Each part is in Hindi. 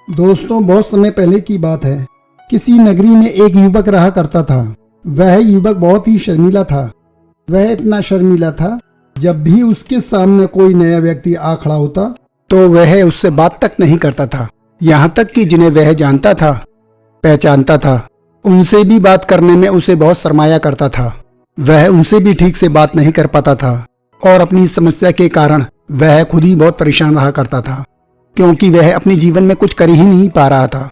दोस्तों, बहुत समय पहले की बात है। किसी नगरी में एक युवक रहा करता था। वह युवक बहुत ही शर्मीला था। वह इतना शर्मीला था, जब भी उसके सामने कोई नया व्यक्ति आ खड़ा होता तो वह उससे बात तक नहीं करता था। यहाँ तक कि जिन्हें वह जानता था, पहचानता था, उनसे भी बात करने में उसे बहुत शर्माया करता था। वह उनसे भी ठीक से बात नहीं कर पाता था और अपनी समस्या के कारण वह खुद ही बहुत परेशान रहा करता था, क्योंकि वह अपने जीवन में कुछ कर ही नहीं पा रहा था।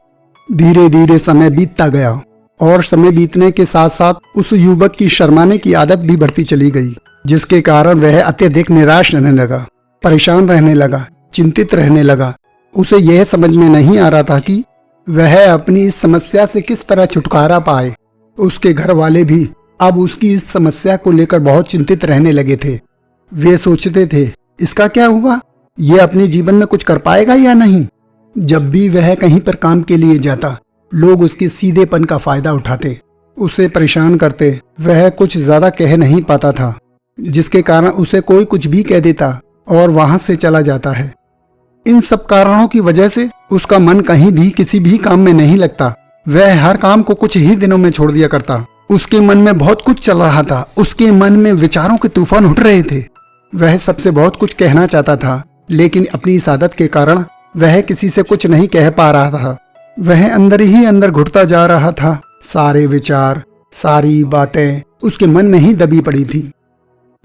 धीरे धीरे समय बीतता गया और समय बीतने के साथ साथ उस युवक की शर्माने की आदत भी बढ़ती चली गई, जिसके कारण वह अत्यधिक निराश रहने लगा, परेशान रहने लगा, चिंतित रहने लगा। उसे यह समझ में नहीं आ रहा था कि वह अपनी इस समस्या से किस तरह छुटकारा पाए। उसके घर वाले भी अब उसकी इस समस्या को लेकर बहुत चिंतित रहने लगे थे। वे सोचते थे, इसका क्या हुआ, ये अपने जीवन में कुछ कर पाएगा या नहीं। जब भी वह कहीं पर काम के लिए जाता, लोग उसके सीधेपन का फायदा उठाते, उसे परेशान करते। वह कुछ ज्यादा कह नहीं पाता था, जिसके कारण उसे कोई कुछ भी कह देता और वहां से चला जाता है। इन सब कारणों की वजह से उसका मन कहीं भी किसी भी काम में नहीं लगता। वह हर काम को कुछ ही दिनों में छोड़ दिया करता। उसके मन में बहुत कुछ चल रहा था। उसके मन में विचारों के तूफान उठ रहे थे। वह सबसे बहुत कुछ कहना चाहता था, लेकिन अपनी इस आदत के कारण वह किसी से कुछ नहीं कह पा रहा था। वह अंदर ही अंदर घुटता जा रहा था। सारे विचार, सारी बातें उसके मन में ही दबी पड़ी थी,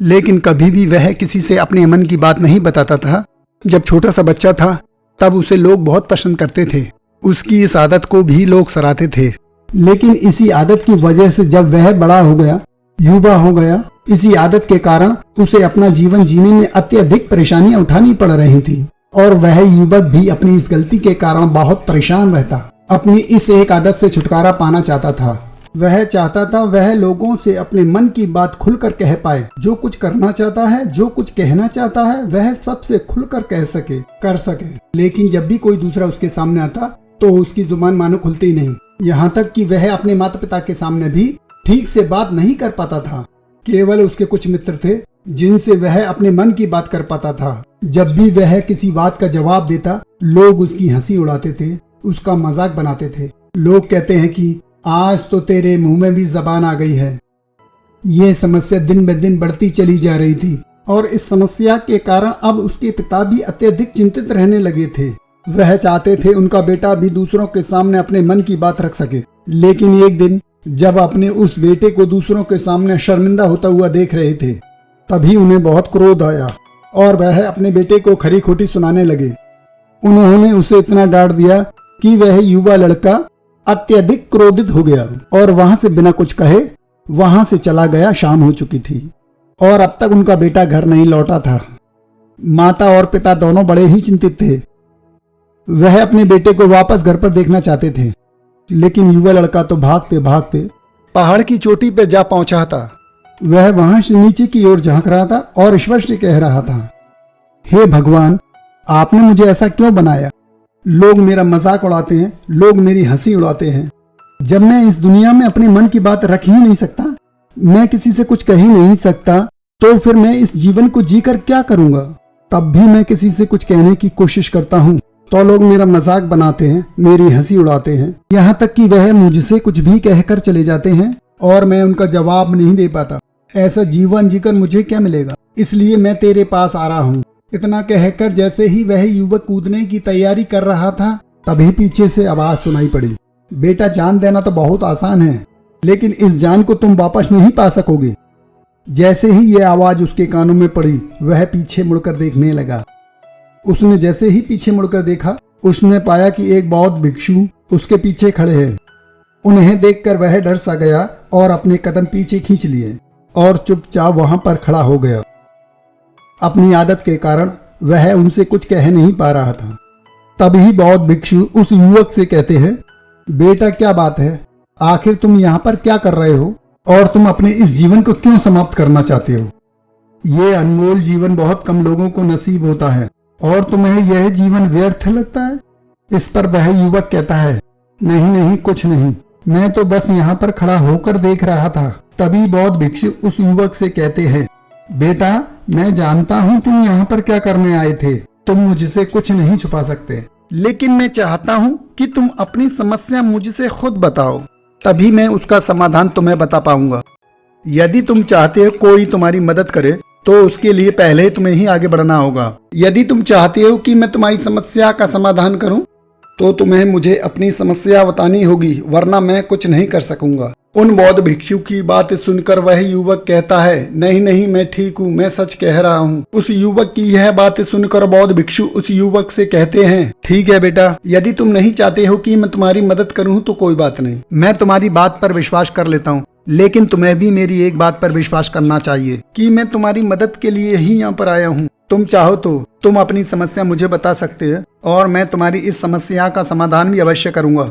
लेकिन कभी भी वह किसी से अपने मन की बात नहीं बताता था। जब छोटा सा बच्चा था, तब उसे लोग बहुत पसंद करते थे। उसकी इस आदत को भी लोग सराहते थे। लेकिन इसी आदत की वजह से जब वह बड़ा हो गया, युवा हो गया, इसी आदत के कारण उसे अपना जीवन जीने में अत्यधिक परेशानियां उठानी पड़ रही थी। और वह युवक भी अपनी इस गलती के कारण बहुत परेशान रहता। अपनी इस एक आदत से छुटकारा पाना चाहता था। वह चाहता था वह लोगों से अपने मन की बात खुलकर कह पाए। जो कुछ करना चाहता है, जो कुछ कहना चाहता है, वह सबसे खुलकर कह सके, कर सके। लेकिन जब भी कोई दूसरा उसके सामने आता तो उसकी जुबान मानो खुलती ही नहीं। यहाँ तक कि वह अपने माता पिता के सामने भी ठीक से बात नहीं कर पाता था। केवल उसके कुछ मित्र थे जिनसे वह अपने मन की बात कर पाता था। जब भी वह किसी बात का जवाब देता, लोग उसकी हंसी उड़ाते थे, उसका मजाक बनाते थे। लोग कहते हैं कि आज तो तेरे मुंह में भी जबान आ गई है। ये समस्या दिन ब दिन बढ़ती चली जा रही थी और इस समस्या के कारण अब उसके पिता भी अत्यधिक चिंतित रहने लगे थे। वह चाहते थे उनका बेटा भी दूसरों के सामने अपने मन की बात रख सके। लेकिन एक दिन जब अपने उस बेटे को दूसरों के सामने शर्मिंदा होता हुआ देख रहे थे, तभी उन्हें बहुत क्रोध आया और वह अपने बेटे को खरी खोटी सुनाने लगे। उन्होंने उसे इतना डांट दिया कि वह युवा लड़का अत्यधिक क्रोधित हो गया और वहां से बिना कुछ कहे वहां से चला गया। शाम हो चुकी थी और अब तक उनका बेटा घर नहीं लौटा था। माता और पिता दोनों बड़े ही चिंतित थे। वह अपने बेटे को वापस घर पर देखना चाहते थे, लेकिन युवा लड़का तो भागते भागते पहाड़ की चोटी पर जा पहुंचा था। वह वहां से नीचे की ओर झांक रहा था और ईश्वर से कह रहा था, हे भगवान, आपने मुझे ऐसा क्यों बनाया। लोग मेरा मजाक उड़ाते हैं, लोग मेरी हंसी उड़ाते हैं। जब मैं इस दुनिया में अपने मन की बात रख ही नहीं सकता, मैं किसी से कुछ कह ही नहीं सकता, तो फिर मैं इस जीवन को जीकर क्या करूंगा। तब भी मैं किसी से कुछ कहने की कोशिश करता हूँ तो लोग मेरा मजाक बनाते हैं, मेरी हंसी उड़ाते हैं। यहाँ तक कि वह मुझसे कुछ भी कहकर चले जाते हैं और मैं उनका जवाब नहीं दे पाता। ऐसा जीवन जीकर मुझे क्या मिलेगा, इसलिए मैं तेरे पास आ रहा हूँ। इतना कहकर जैसे ही वह युवक कूदने की तैयारी कर रहा था, तभी पीछे से आवाज सुनाई पड़ी, बेटा, जान देना तो बहुत आसान है, लेकिन इस जान को तुम वापस नहीं पा सकोगे। जैसे ही यह आवाज उसके कानों में पड़ी, वह पीछे मुड़कर देखने लगा। उसने जैसे ही पीछे मुड़कर देखा, उसने पाया कि एक बौद्ध भिक्षु उसके पीछे खड़े हैं। उन्हें देखकर वह डर सा गया और अपने कदम पीछे खींच लिए और चुपचाप वहां पर खड़ा हो गया। अपनी आदत के कारण वह उनसे कुछ कह नहीं पा रहा था। तभी बौद्ध भिक्षु उस युवक से कहते हैं, बेटा, क्या बात है, आखिर तुम यहाँ पर क्या कर रहे हो और तुम अपने इस जीवन को क्यों समाप्त करना चाहते हो। ये अनमोल जीवन बहुत कम लोगों को नसीब होता है और तुम्हें यह जीवन व्यर्थ लगता है। इस पर वह युवक कहता है, नहीं नहीं, कुछ नहीं, मैं तो बस यहाँ पर खड़ा होकर देख रहा था। तभी बौद्ध भिक्षु उस युवक से कहते हैं, बेटा, मैं जानता हूँ तुम यहाँ पर क्या करने आए थे। तुम मुझसे कुछ नहीं छुपा सकते। लेकिन मैं चाहता हूँ कि तुम अपनी समस्या मुझसे खुद बताओ, तभी मैं उसका समाधान तुम्हें बता पाऊंगा। यदि तुम चाहते हो कोई तुम्हारी मदद करे तो उसके लिए पहले तुम्हें ही आगे बढ़ना होगा। यदि तुम चाहते हो कि मैं तुम्हारी समस्या का समाधान करूं तो तुम्हें मुझे अपनी समस्या बतानी होगी, वरना मैं कुछ नहीं कर सकूंगा। उन बौद्ध भिक्षु की बात सुनकर वह युवक कहता है, नहीं नहीं, मैं ठीक हूँ, मैं सच कह रहा हूँ। उस युवक की यह बात सुनकर बौद्ध भिक्षु उस युवक से कहते हैं, ठीक है बेटा, यदि तुम नहीं चाहते हो कि मैं तुम्हारी मदद करूँ तो कोई बात नहीं, मैं तुम्हारी बात पर विश्वास कर लेता हूँ। लेकिन तुम्हें भी मेरी एक बात पर विश्वास करना चाहिए कि मैं तुम्हारी मदद के लिए ही यहाँ पर आया हूँ। तुम चाहो तो तुम अपनी समस्या मुझे बता सकते हो और मैं तुम्हारी इस समस्या का समाधान भी अवश्य करूंगा।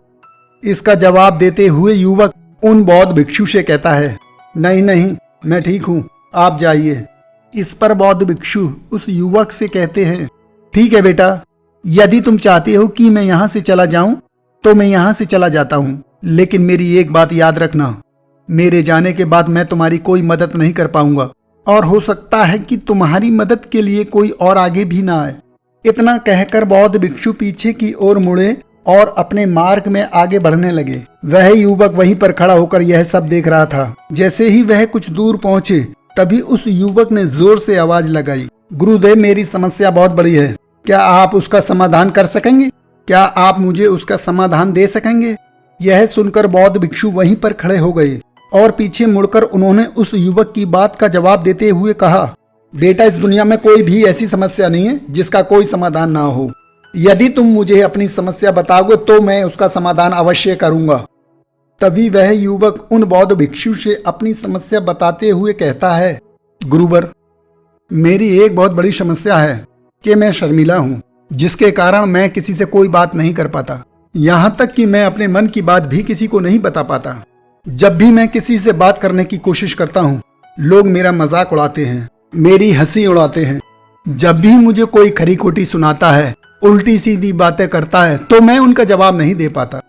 इसका जवाब देते हुए युवक उन बौद्ध भिक्षु से कहता है, नहीं नहीं, मैं ठीक हूँ, आप जाइए। इस पर बौद्ध भिक्षु उस युवक से कहते हैं, ठीक है बेटा, यदि तुम चाहते हो कि मैं यहाँ से चला जाऊं तो मैं यहाँ से चला जाता हूँ, लेकिन मेरी एक बात याद रखना, मेरे जाने के बाद मैं तुम्हारी कोई मदद नहीं कर पाऊंगा और हो सकता है कि तुम्हारी मदद के लिए कोई और आगे भी ना आए। इतना कहकर बौद्ध भिक्षु पीछे की ओर मुड़े और अपने मार्ग में आगे बढ़ने लगे। वह युवक वहीं पर खड़ा होकर यह सब देख रहा था। जैसे ही वह कुछ दूर पहुंचे तभी उस युवक ने जोर से आवाज लगाई, गुरुदेव, मेरी समस्या बहुत बड़ी है, क्या आप उसका समाधान कर सकेंगे? क्या आप मुझे उसका समाधान दे सकेंगे? यह सुनकर बौद्ध भिक्षु वहीं पर खड़े हो गए और पीछे मुड़कर उन्होंने उस युवक की बात का जवाब देते हुए कहा, बेटा, इस दुनिया में कोई भी ऐसी समस्या नहीं है जिसका कोई समाधान ना हो। यदि तुम मुझे अपनी समस्या बताओगे तो मैं उसका समाधान अवश्य करूंगा। तभी वह युवक उन बौद्ध भिक्षु से अपनी समस्या बताते हुए कहता है, गुरुवर, मेरी एक बहुत बड़ी समस्या है कि मैं शर्मिला हूँ, जिसके कारण मैं किसी से कोई बात नहीं कर पाता। यहाँ तक कि मैं अपने मन की बात भी किसी को नहीं बता पाता। जब भी मैं किसी से बात करने की कोशिश करता हूँ, लोग मेरा मजाक उड़ाते हैं, मेरी हंसी उड़ाते हैं। जब भी मुझे कोई खरी खोटी सुनाता है, उल्टी सीधी बातें करता है, तो मैं उनका जवाब नहीं दे पाता।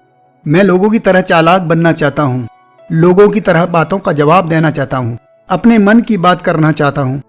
मैं लोगों की तरह चालाक बनना चाहता हूँ, लोगों की तरह बातों का जवाब देना चाहता हूँ, अपने मन की बात करना चाहता हूँ।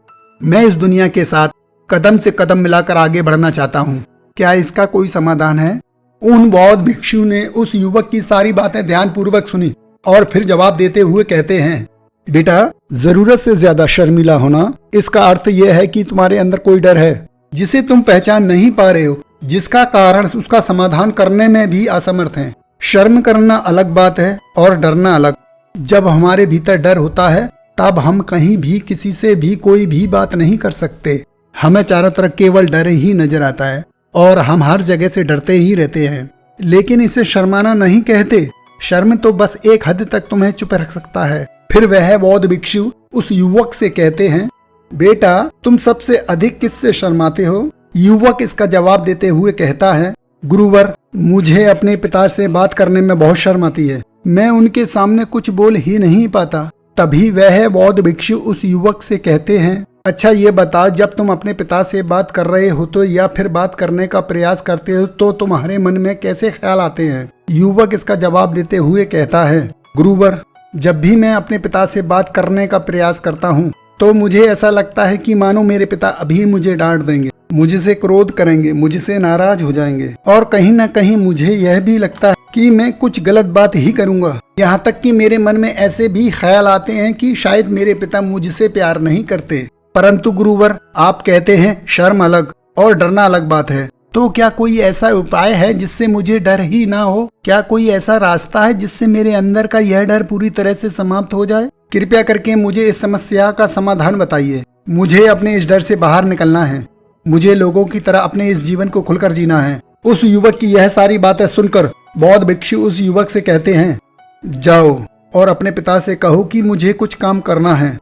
मैं इस दुनिया के साथ कदम से कदम मिलाकर आगे बढ़ना चाहता हूँ। क्या इसका कोई समाधान है? उन बौद्ध भिक्षु ने उस युवक की सारी बातें ध्यानपूर्वक सुनी और फिर जवाब देते हुए कहते हैं, बेटा, जरूरत से ज्यादा शर्मिला होना, इसका अर्थ यह है कि तुम्हारे अंदर कोई डर है जिसे तुम पहचान नहीं पा रहे हो, जिसका कारण उसका समाधान करने में भी असमर्थ हैं। शर्म करना अलग बात है और डरना अलग। जब हमारे भीतर डर होता है तब हम कहीं भी किसी से भी कोई भी बात नहीं कर सकते। हमें चारों तरफ केवल डर ही नजर आता है और हम हर जगह से डरते ही रहते हैं। लेकिन इसे शर्माना नहीं कहते। शर्म तो बस एक हद तक तुम्हें चुप रख सकता है। फिर वह बौद्ध भिक्षु उस युवक से कहते हैं, बेटा, तुम सबसे अधिक किससे शर्माते हो? युवक इसका जवाब देते हुए कहता है, गुरुवर, मुझे अपने पिता से बात करने में बहुत शर्म आती है। मैं उनके सामने कुछ बोल ही नहीं पाता। तभी वह बौद्ध भिक्षु उस युवक से कहते हैं, अच्छा ये बता, जब तुम अपने पिता से बात कर रहे हो तो या फिर बात करने का प्रयास करते हो तो तुम्हारे मन में कैसे ख्याल आते हैं? युवक इसका जवाब देते हुए कहता है, गुरुवर, जब भी मैं अपने पिता से बात करने का प्रयास करता हूँ तो मुझे ऐसा लगता है कि मानो मेरे पिता अभी मुझे डांट देंगे, मुझसे क्रोध करेंगे, मुझसे नाराज हो जाएंगे और कहीं ना कहीं मुझे यह भी लगता है कि मैं कुछ गलत बात ही करूंगा। यहाँ तक कि मेरे मन में ऐसे भी ख्याल आते हैं कि शायद मेरे पिता मुझसे प्यार नहीं करते। परंतु गुरुवर, आप कहते हैं शर्म अलग और डरना अलग बात है, तो क्या कोई ऐसा उपाय है जिससे मुझे डर ही ना हो? क्या कोई ऐसा रास्ता है जिससे मेरे अंदर का यह डर पूरी तरह से समाप्त हो जाए? कृपया करके मुझे इस समस्या का समाधान बताइए। मुझे अपने इस डर से बाहर निकलना है। मुझे लोगों की तरह अपने इस जीवन को खुलकर जीना है। उस युवक की यह सारी बातें सुनकर बौद्ध भिक्षु उस युवक से कहते हैं, जाओ और अपने पिता से कहो कि मुझे कुछ काम करना है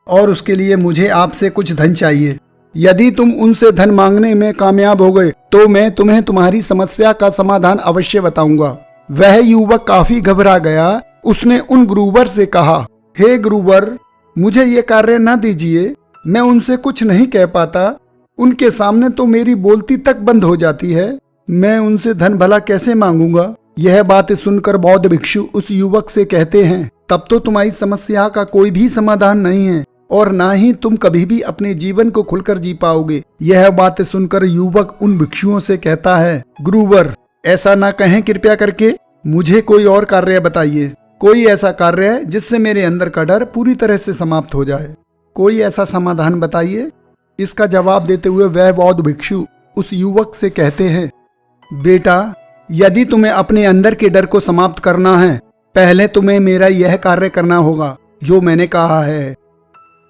और उसके लिए मुझे आपसे कुछ धन चाहिए। यदि तुम उनसे धन मांगने में कामयाब हो गए तो मैं तुम्हें तुम्हारी समस्या का समाधान अवश्य बताऊंगा। वह युवक काफी घबरा गया। उसने उन गुरुवर से कहा, हे गुरुवर, मुझे ये कार्य न दीजिए। मैं उनसे कुछ नहीं कह पाता। उनके सामने तो मेरी बोलती तक बंद हो जाती है। मैं उनसे धन भला कैसे मांगूंगा? यह बात सुनकर बौद्ध भिक्षु उस युवक से कहते हैं, तब तो तुम्हारी समस्या का कोई भी समाधान नहीं है। और ना ही तुम कभी भी अपने जीवन को खुलकर जी पाओगे। यह बातें सुनकर युवक उन भिक्षुओं से कहता है, गुरुवर ऐसा ना कहें, कृपया करके मुझे कोई और कार्य बताइए। कोई ऐसा कार्य है जिससे मेरे अंदर का डर पूरी तरह से समाप्त हो जाए। कोई ऐसा समाधान बताइए। इसका जवाब देते हुए वह बौद्ध भिक्षु उस युवक से कहते हैं, बेटा यदि तुम्हें अपने अंदर के डर को समाप्त करना है, पहले तुम्हें मेरा यह कार्य करना होगा जो मैंने कहा है।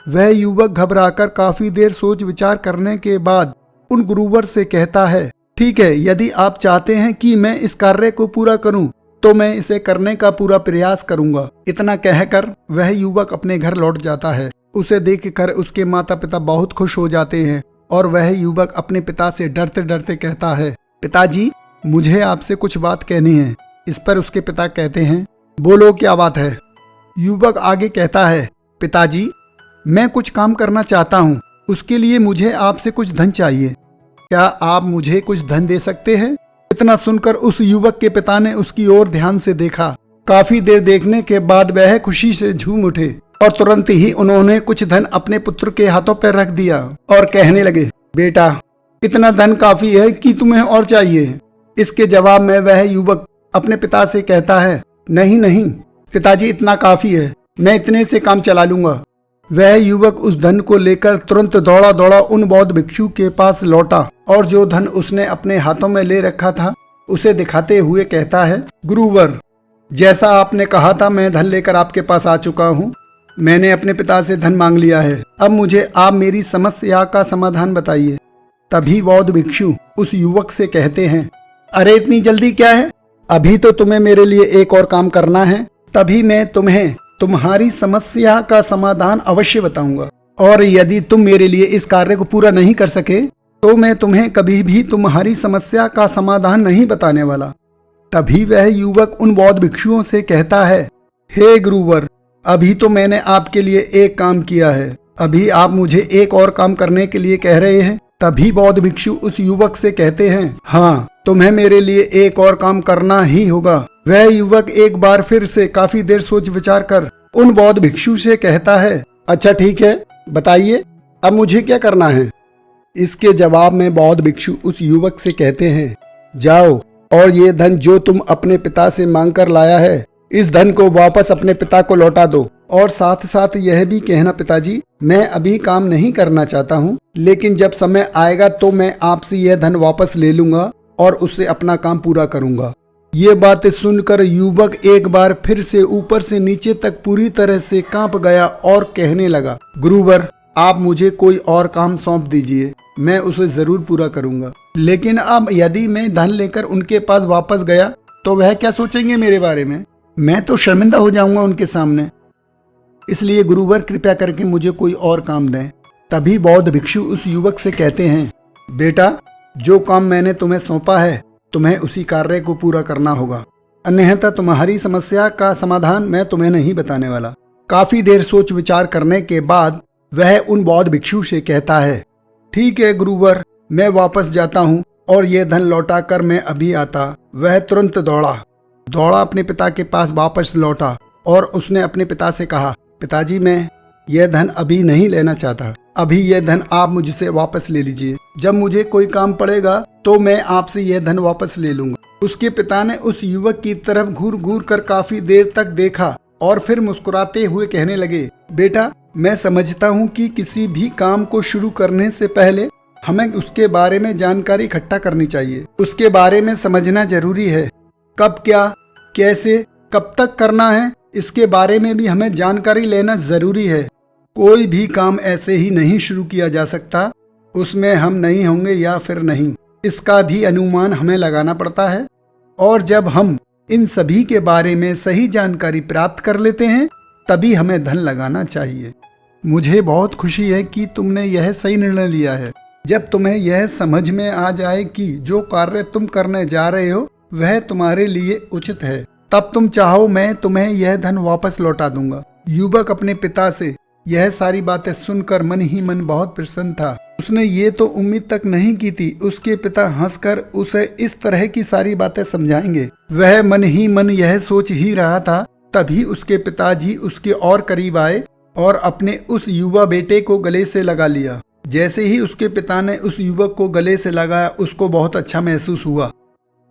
वह युवक घबराकर काफी देर सोच विचार करने के बाद उन गुरुवर से कहता है, ठीक है, यदि आप चाहते हैं कि मैं इस कार्य को पूरा करूं तो मैं इसे करने का पूरा प्रयास करूंगा। इतना कहकर वह युवक अपने घर लौट जाता है। उसे देखकर उसके माता पिता बहुत खुश हो जाते हैं और वह युवक अपने पिता से डरते डरते कहता है, पिताजी मुझे आपसे कुछ बात कहनी है। इस पर उसके पिता कहते हैं, बोलो क्या बात है। युवक आगे कहता है, पिताजी मैं कुछ काम करना चाहता हूँ, उसके लिए मुझे आपसे कुछ धन चाहिए। क्या आप मुझे कुछ धन दे सकते हैं? इतना सुनकर उस युवक के पिता ने उसकी ओर ध्यान से देखा। काफी देर देखने के बाद वह खुशी से झूम उठे और तुरंत ही उन्होंने कुछ धन अपने पुत्र के हाथों पर रख दिया और कहने लगे, बेटा इतना धन काफी है कि तुम्हें और चाहिए? इसके जवाब में वह युवक अपने पिता से कहता है, नहीं नहीं पिताजी इतना काफी है, मैं इतने से काम चला लूंगा। वह युवक उस धन को लेकर तुरंत दौड़ा दौड़ा उन बौद्ध भिक्षु के पास लौटा और जो धन उसने अपने हाथों में ले रखा था उसे दिखाते हुए कहता है, गुरुवर जैसा आपने कहा था मैं धन लेकर आपके पास आ चुका हूँ। मैंने अपने पिता से धन मांग लिया है। अब मुझे आप मेरी समस्या का समाधान बताइए। तभी बौद्ध भिक्षु उस युवक से कहते हैं, अरे इतनी जल्दी क्या है, अभी तो तुम्हें मेरे लिए एक और काम करना है, तभी मैं तुम्हें तुम्हारी समस्या का समाधान अवश्य बताऊंगा। और यदि तुम मेरे लिए इस कार्य को पूरा नहीं कर सके तो मैं तुम्हें कभी भी तुम्हारी समस्या का समाधान नहीं बताने वाला। तभी वह युवक उन बौद्ध भिक्षुओं से कहता है, हे गुरुवर अभी तो मैंने आपके लिए एक काम किया है, अभी आप मुझे एक और काम करने के लिए कह रहे हैं। तभी बौद्ध भिक्षु उस युवक से कहते हैं, हाँ तुम्हें मेरे लिए एक और काम करना ही होगा। वह युवक एक बार फिर से काफी देर सोच विचार कर उन बौद्ध भिक्षु से कहता है, अच्छा ठीक है बताइए अब मुझे क्या करना है। इसके जवाब में बौद्ध भिक्षु उस युवक से कहते हैं, जाओ और ये धन जो तुम अपने पिता से मांग कर लाया है इस धन को वापस अपने पिता को लौटा दो। और साथ साथ यह भी कहना, पिताजी मैं अभी काम नहीं करना चाहता हूँ, लेकिन जब समय आएगा तो मैं आपसे यह धन वापस ले लूंगा और उससे अपना काम पूरा करूंगा। ये बातें सुनकर युवक एक बार फिर से ऊपर से नीचे तक पूरी तरह से कांप गया और कहने लगा, गुरुवर आप मुझे कोई और काम सौंप दीजिए, मैं उसे जरूर पूरा करूंगा। लेकिन अब यदि मैं धन लेकर उनके पास वापस गया तो वह क्या सोचेंगे मेरे बारे में? मैं तो शर्मिंदा हो जाऊंगा उनके सामने। इसलिए गुरुवर कृपया करके मुझे कोई और काम दें। तभी बौद्ध भिक्षु उस युवक से कहते हैं, बेटा जो काम मैंने तुम्हें सौंपा है तुम्हें उसी कार्य को पूरा करना होगा, अन्यथा तुम्हारी समस्या का समाधान मैं तुम्हें नहीं बताने वाला। काफी देर सोच विचार करने के बाद वह उन बौद्ध भिक्षु से कहता है, ठीक है गुरुवर मैं वापस जाता हूँ और ये धन लौटा कर मैं अभी आता। वह तुरंत दौड़ा अपने पिता के पास वापस लौटा और उसने अपने पिता से कहा, पिताजी मैं यह धन अभी नहीं लेना चाहता, अभी यह धन आप मुझसे वापस ले लीजिए, जब मुझे कोई काम पड़ेगा तो मैं आपसे यह धन वापस ले लूंगा। उसके पिता ने उस युवक की तरफ घूर घूर कर काफी देर तक देखा और फिर मुस्कुराते हुए कहने लगे, बेटा मैं समझता हूँ कि किसी भी काम को शुरू करने से पहले हमें उसके बारे में जानकारी इकट्ठा करनी चाहिए, उसके बारे में समझना जरूरी है। कब क्या कैसे कब तक करना है इसके बारे में भी हमें जानकारी लेना जरूरी है। कोई भी काम ऐसे ही नहीं शुरू किया जा सकता, उसमें हम नहीं होंगे या फिर नहीं, इसका भी अनुमान हमें लगाना पड़ता है। और जब हम इन सभी के बारे में सही जानकारी प्राप्त कर लेते हैं तभी हमें धन लगाना चाहिए। मुझे बहुत खुशी है कि तुमने यह सही निर्णय लिया है। जब तुम्हें यह समझ में आ जाए कि जो कार्य तुम करने जा रहे हो वह तुम्हारे लिए उचित है, तब तुम चाहो मैं तुम्हें यह धन वापस लौटा दूंगा। युवक अपने पिता से यह सारी बातें सुनकर मन ही मन बहुत प्रसन्न था। उसने ये तो उम्मीद तक नहीं की थी उसके पिता हंसकर उसे इस तरह की सारी बातें समझाएंगे। वह मन ही मन यह सोच ही रहा था, तभी उसके पिताजी उसके और करीब आए और अपने उस युवा बेटे को गले से लगा लिया। जैसे ही उसके पिता ने उस युवक को गले से लगाया, उसको बहुत अच्छा महसूस हुआ।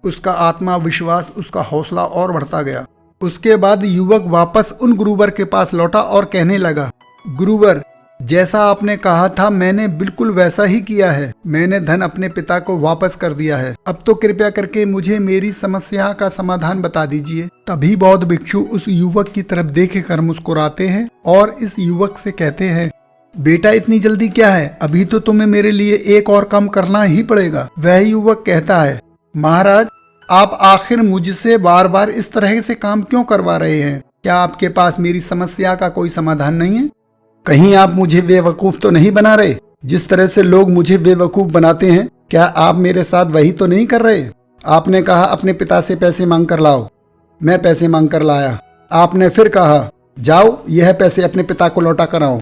उसका आत्मविश्वास, उसका हौसला और बढ़ता गया। उसके बाद युवक वापस उन गुरुवर के पास लौटा और कहने लगा, गुरुवर, जैसा आपने कहा था मैंने बिल्कुल वैसा ही किया है। मैंने धन अपने पिता को वापस कर दिया है। अब तो कृपया करके मुझे मेरी समस्या का समाधान बता दीजिए। तभी बौद्ध भिक्षु उस युवक की तरफ देखकर मुस्कुराते हैं और इस युवक से कहते हैं, बेटा इतनी जल्दी क्या है, अभी तो तुम्हें मेरे लिए एक और काम करना ही पड़ेगा। वह युवक कहता है, महाराज, आप आखिर मुझसे बार बार इस तरह से काम क्यों करवा रहे हैं? क्या आपके पास मेरी समस्या का कोई समाधान नहीं है? कहीं आप मुझे बेवकूफ तो नहीं बना रहे? जिस तरह से लोग मुझे बेवकूफ बनाते हैं, क्या आप मेरे साथ वही तो नहीं कर रहे? आपने कहा अपने पिता से पैसे मांग कर लाओ। मैं पैसे मांग कर लाया। आपने फिर कहा, जाओ यह पैसे अपने पिता को लौटा कर आओ।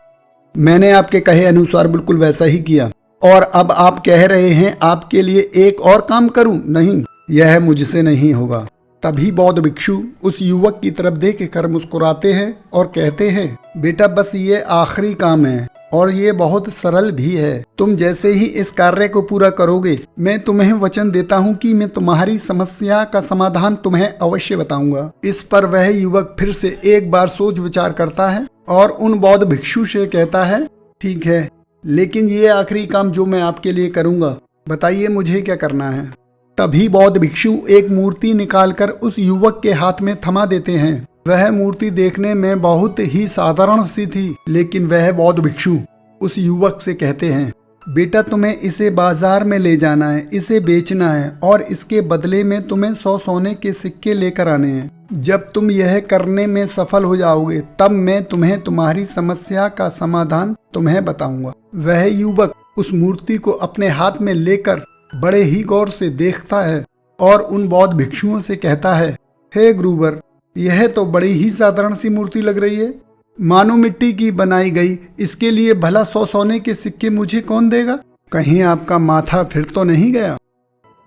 मैंने आपके कहे अनुसार बिल्कुल वैसा ही किया। और अब आप कह रहे हैं आपके लिए एक और काम करूं? नहीं, यह मुझसे नहीं होगा। तभी बौद्ध भिक्षु उस युवक की तरफ देख कर मुस्कुराते हैं और कहते हैं, बेटा बस ये आखिरी काम है और ये बहुत सरल भी है। तुम जैसे ही इस कार्य को पूरा करोगे, मैं तुम्हें वचन देता हूँ कि मैं तुम्हारी समस्या का समाधान तुम्हें अवश्य बताऊंगा। इस पर वह युवक फिर से एक बार सोच विचार करता है और उन बौद्ध भिक्षु से कहता है, ठीक है, लेकिन ये आखिरी काम जो मैं आपके लिए करूंगा, बताइए मुझे क्या करना है। तभी बौद्ध भिक्षु एक मूर्ति निकालकर उस युवक के हाथ में थमा देते हैं। वह मूर्ति देखने में बहुत ही साधारण सी थी, लेकिन वह बौद्ध भिक्षु उस युवक से कहते हैं, बेटा तुम्हें इसे बाजार में ले जाना है, इसे बेचना है और इसके बदले में तुम्हें 100 सोने के सिक्के लेकर आने हैं। जब तुम यह करने में सफल हो जाओगे, तब मैं तुम्हें तुम्हारी समस्या का समाधान तुम्हें बताऊंगा। वह युवक उस मूर्ति को अपने हाथ में लेकर बड़े ही गौर से देखता है और उन बौद्ध भिक्षुओं से कहता है, हे गुरुवर, यह तो बड़ी ही साधारण सी मूर्ति लग रही है, मानो मिट्टी की बनाई गई। इसके लिए भला 100 सोने के सिक्के मुझे कौन देगा? कहीं आपका माथा फिर तो नहीं गया?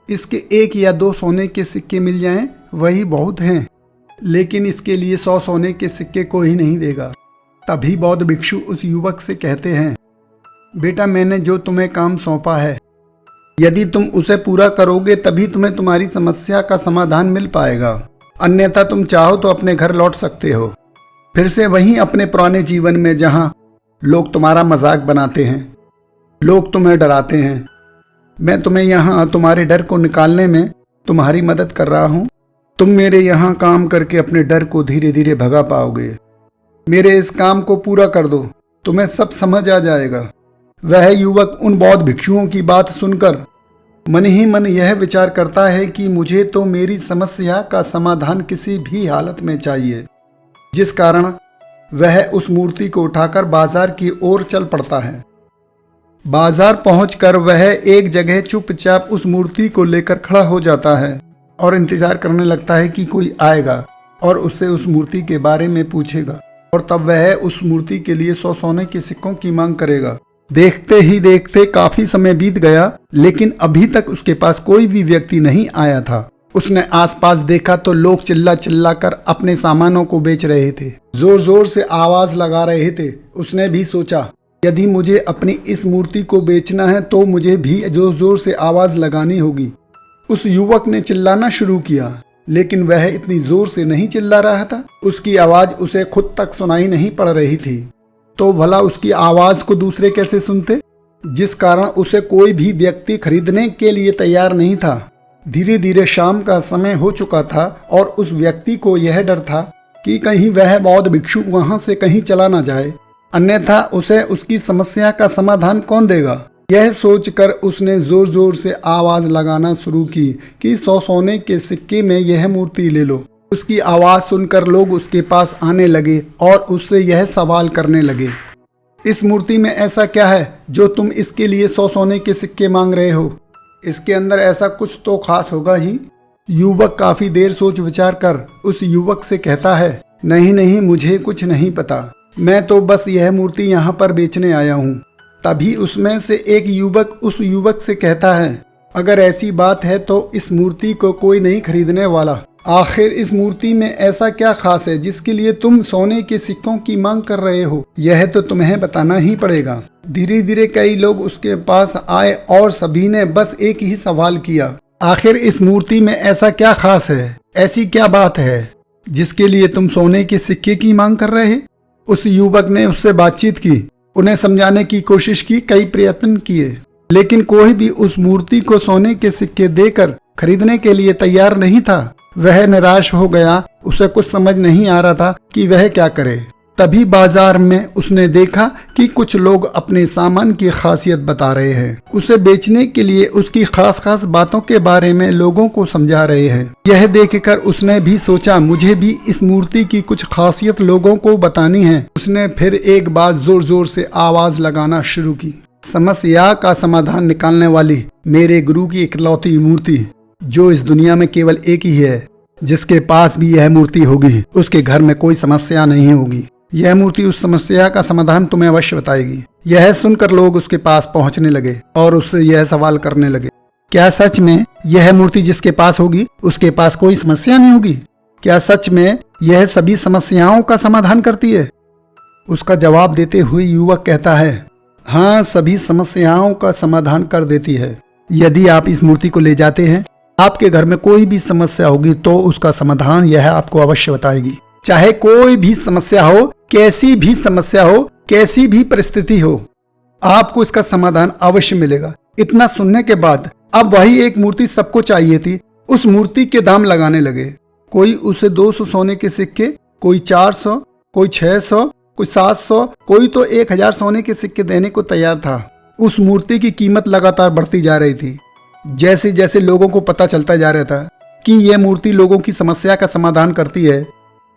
इसके 1 या 2 सोने के सिक्के मिल जाएं, वही बहुत हैं, लेकिन इसके लिए 100 सोने के सिक्के कोई नहीं देगा। तभी बौद्ध भिक्षु उस युवक से कहते हैं, बेटा मैंने जो तुम्हें काम सौंपा है, यदि तुम उसे पूरा करोगे तभी तुम्हें तुम्हारी समस्या का समाधान मिल पाएगा, अन्यथा तुम चाहो तो अपने घर लौट सकते हो, फिर से वहीं अपने पुराने जीवन में जहां लोग तुम्हारा मजाक बनाते हैं, लोग तुम्हें डराते हैं। मैं तुम्हें यहाँ तुम्हारे डर को निकालने में तुम्हारी मदद कर रहा हूँ। तुम मेरे यहाँ काम करके अपने डर को धीरे धीरे भगा पाओगे। मेरे इस काम को पूरा कर दो, तुम्हें सब समझ आ जाएगा। वह युवक उन बौद्ध भिक्षुओं की बात सुनकर मन ही मन यह विचार करता है कि मुझे तो मेरी समस्या का समाधान किसी भी हालत में चाहिए, जिस कारण वह उस मूर्ति को उठाकर बाजार की ओर चल पड़ता है। बाजार पहुंचकर वह एक जगह चुपचाप उस मूर्ति को लेकर खड़ा हो जाता है और इंतजार करने लगता है कि कोई आएगा और उससे उस मूर्ति के बारे में पूछेगा, और तब वह उस मूर्ति के लिए 100 सोने के सिक्कों की मांग करेगा। देखते ही देखते काफी समय बीत गया, लेकिन अभी तक उसके पास कोई भी व्यक्ति नहीं आया था। उसने आसपास देखा तो लोग चिल्ला चिल्ला कर अपने सामानों को बेच रहे थे, जोर जोर से आवाज लगा रहे थे। उसने भी सोचा, यदि मुझे अपनी इस मूर्ति को बेचना है तो मुझे भी जोर जोर से आवाज लगानी होगी। उस युवक ने चिल्लाना शुरू किया, लेकिन वह इतनी जोर से नहीं चिल्ला रहा था। उसकी आवाज उसे खुद तक सुनाई नहीं पड़ रही थी, तो भला उसकी आवाज को दूसरे कैसे सुनते, जिस कारण उसे कोई भी व्यक्ति खरीदने के लिए तैयार नहीं था। धीरे धीरे शाम का समय हो चुका था और उस व्यक्ति को यह डर था कि कहीं वह बौद्ध भिक्षु वहां से कहीं चला ना जाए, अन्यथा उसे उसकी समस्या का समाधान कौन देगा। यह सोचकर उसने जोर जोर से आवाज लगाना शुरू की कि 100 सोने के सिक्के में यह मूर्ति ले लो। उसकी आवाज सुनकर लोग उसके पास आने लगे और उससे यह सवाल करने लगे, इस मूर्ति में ऐसा क्या है जो तुम इसके लिए 100 सोने के सिक्के मांग रहे हो? इसके अंदर ऐसा कुछ तो खास होगा ही। युवक काफी देर सोच विचार कर उस युवक से कहता है, नहीं नहीं, मुझे कुछ नहीं पता, मैं तो बस यह मूर्ति यहाँ पर बेचने आया हूँ। तभी उसमें से एक युवक उस युवक से कहता है, अगर ऐसी बात है तो इस मूर्ति को कोई नहीं खरीदने वाला। आखिर इस मूर्ति में ऐसा क्या खास है जिसके लिए तुम सोने के सिक्कों की मांग कर रहे हो? यह तो तुम्हें बताना ही पड़ेगा। धीरे धीरे कई लोग उसके पास आए और सभी ने बस एक ही सवाल किया, आखिर इस मूर्ति में ऐसा क्या खास है, ऐसी क्या बात है जिसके लिए तुम सोने के सिक्के की मांग कर रहे? उस युवक ने उससे बातचीत की, उन्हें समझाने की कोशिश की, कई प्रयत्न किए, लेकिन कोई भी उस मूर्ति को सोने के सिक्के देकर खरीदने के लिए तैयार नहीं था। वह निराश हो गया, उसे कुछ समझ नहीं आ रहा था कि वह क्या करे। तभी बाजार में उसने देखा कि कुछ लोग अपने सामान की खासियत बता रहे हैं, उसे बेचने के लिए उसकी खास खास बातों के बारे में लोगों को समझा रहे हैं। यह देखकर उसने भी सोचा, मुझे भी इस मूर्ति की कुछ खासियत लोगों को बतानी है। उसने फिर एक बार जोर जोर से आवाज लगाना शुरू की, समस्या का समाधान निकालने वाली मेरे गुरु की इकलौती मूर्ति, जो इस दुनिया में केवल एक ही है, जिसके पास भी यह मूर्ति होगी उसके घर में कोई समस्या नहीं होगी। यह मूर्ति उस समस्या का समाधान तुम्हें अवश्य बताएगी। यह सुनकर लोग उसके पास पहुंचने लगे और उससे यह सवाल करने लगे, क्या सच में यह मूर्ति जिसके पास होगी उसके पास कोई समस्या नहीं होगी? क्या सच में यह सभी समस्याओं का समाधान करती है? उसका जवाब देते हुए युवक कहता है, हाँ, सभी समस्याओं का समाधान कर देती है। यदि आप इस मूर्ति को ले जाते हैं, आपके घर में कोई भी समस्या होगी तो उसका समाधान यह आपको अवश्य बताएगी। चाहे कोई भी समस्या हो, कैसी भी समस्या हो, कैसी भी परिस्थिति हो, आपको इसका समाधान अवश्य मिलेगा। इतना सुनने के बाद अब वही एक मूर्ति सबको चाहिए थी। उस मूर्ति के दाम लगाने लगे। कोई उसे 200 सोने के सिक्के, कोई 400, कोई 600, कोई 700, कोई तो 1000 सोने के सिक्के देने को तैयार था। उस मूर्ति की कीमत लगातार बढ़ती जा रही थी। जैसे जैसे लोगों को पता चलता जा रहा था कि यह मूर्ति लोगों की समस्या का समाधान करती है,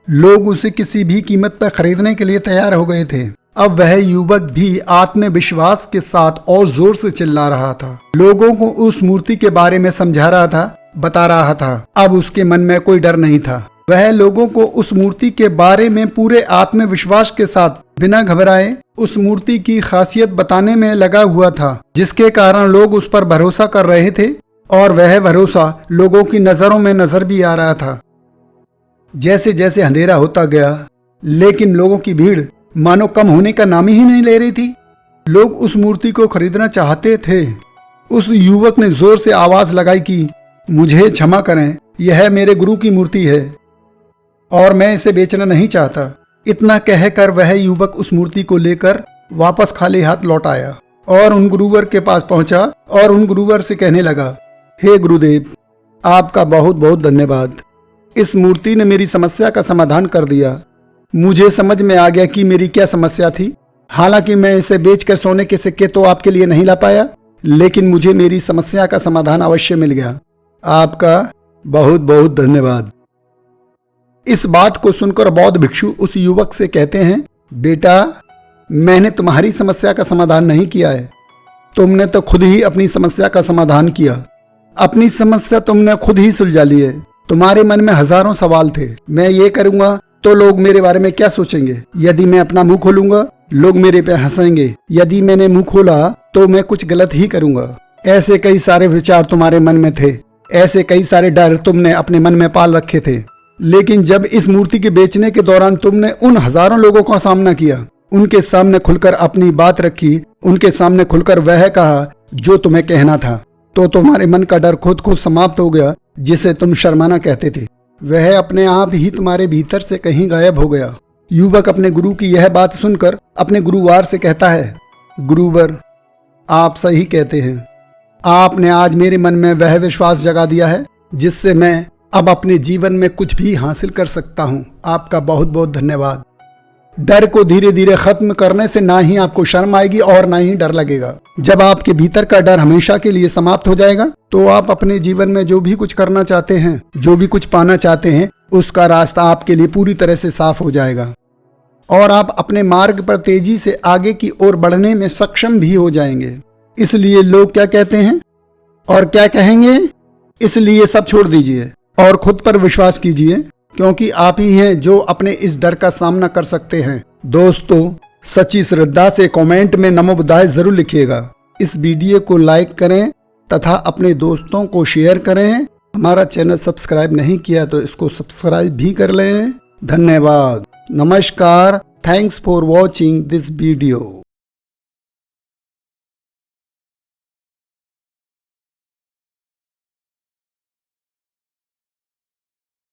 लोग उसे किसी भी कीमत पर खरीदने के लिए तैयार हो गए थे। अब वह युवक भी आत्मविश्वास के साथ और जोर से चिल्ला रहा था, लोगों को उस मूर्ति के बारे में समझा रहा था, बता रहा था। अब उसके मन में कोई डर नहीं था। वह लोगों को उस मूर्ति के बारे में पूरे आत्मविश्वास के साथ बिना घबराए उस मूर्ति की खासियत बताने में लगा हुआ था, जिसके कारण लोग उस पर भरोसा कर रहे थे और वह भरोसा लोगों की नजरों में नजर भी आ रहा था। जैसे जैसे अंधेरा होता गया, लेकिन लोगों की भीड़ मानो कम होने का नाम ही नहीं ले रही थी। लोग उस मूर्ति को खरीदना चाहते थे। उस युवक ने जोर से आवाज लगाई कि मुझे क्षमा करें, यह मेरे गुरु की मूर्ति है और मैं इसे बेचना नहीं चाहता। इतना कहकर वह युवक उस मूर्ति को लेकर वापस खाली हाथ लौट आया और उन गुरुवर के पास पहुंचा और उन गुरुवर से कहने लगा, हे गुरुदेव, आपका बहुत बहुत धन्यवाद। इस मूर्ति ने मेरी समस्या का समाधान कर दिया। मुझे समझ में आ गया कि मेरी क्या समस्या थी। हालांकि मैं इसे बेचकर सोने के सिक्के तो आपके लिए नहीं ला पाया, लेकिन मुझे मेरी समस्या का समाधान अवश्य मिल गया। आपका बहुत बहुत धन्यवाद। इस बात को सुनकर बौद्ध भिक्षु उस युवक से कहते हैं, बेटा, मैंने तुम्हारी समस्या का समाधान नहीं किया है, तुमने तो खुद ही अपनी समस्या का समाधान किया। अपनी समस्या तुमने खुद ही सुलझा ली है। तुम्हारे मन में हजारों सवाल थे, मैं ये करूंगा तो लोग मेरे बारे में क्या सोचेंगे, यदि मैं अपना मुंह खोलूंगा लोग मेरे पे हंसेंगे, यदि मैंने मुंह खोला तो मैं कुछ गलत ही करूंगा। ऐसे कई सारे विचार तुम्हारे मन में थे, ऐसे कई सारे डर तुमने अपने मन में पाल रखे थे। लेकिन जब इस मूर्ति के बेचने के दौरान तुमने उन हजारों लोगों का सामना किया, उनके सामने खुलकर अपनी बात रखी, उनके सामने खुलकर वह कहा जो तुम्हें कहना था, तो तुम्हारे मन का डर खुद को समाप्त हो गया, जिसे तुम शर्माना कहते थे। वह अपने आप ही तुम्हारे भीतर से कहीं गायब हो गया। युवक अपने गुरु की यह बात सुनकर अपने गुरुवार से कहता है, गुरुवर, आप सही कहते हैं। आपने आज मेरे मन में वह विश्वास जगा दिया है जिससे मैं अब अपने जीवन में कुछ भी हासिल कर सकता हूँ। आपका बहुत बहुत धन्यवाद। डर को धीरे धीरे खत्म करने से ना ही आपको शर्म आएगी और ना ही डर लगेगा। जब आपके भीतर का डर हमेशा के लिए समाप्त हो जाएगा तो आप अपने जीवन में जो भी कुछ करना चाहते हैं, जो भी कुछ पाना चाहते हैं, उसका रास्ता आपके लिए पूरी तरह से साफ हो जाएगा और आप अपने मार्ग पर तेजी से आगे की ओर बढ़ने में सक्षम भी हो जाएंगे। इसलिए लोग क्या कहते हैं और क्या कहेंगे, इसलिए सब छोड़ दीजिए और खुद पर विश्वास कीजिए, क्योंकि आप ही हैं जो अपने इस डर का सामना कर सकते हैं। दोस्तों, सच्ची श्रद्धा से कमेंट में नमो बुद्धाय जरूर लिखिएगा। इस वीडियो को लाइक करें तथा अपने दोस्तों को शेयर करें। हमारा चैनल सब्सक्राइब नहीं किया तो इसको सब्सक्राइब भी कर लें। धन्यवाद। नमस्कार। Thanks for watching this video.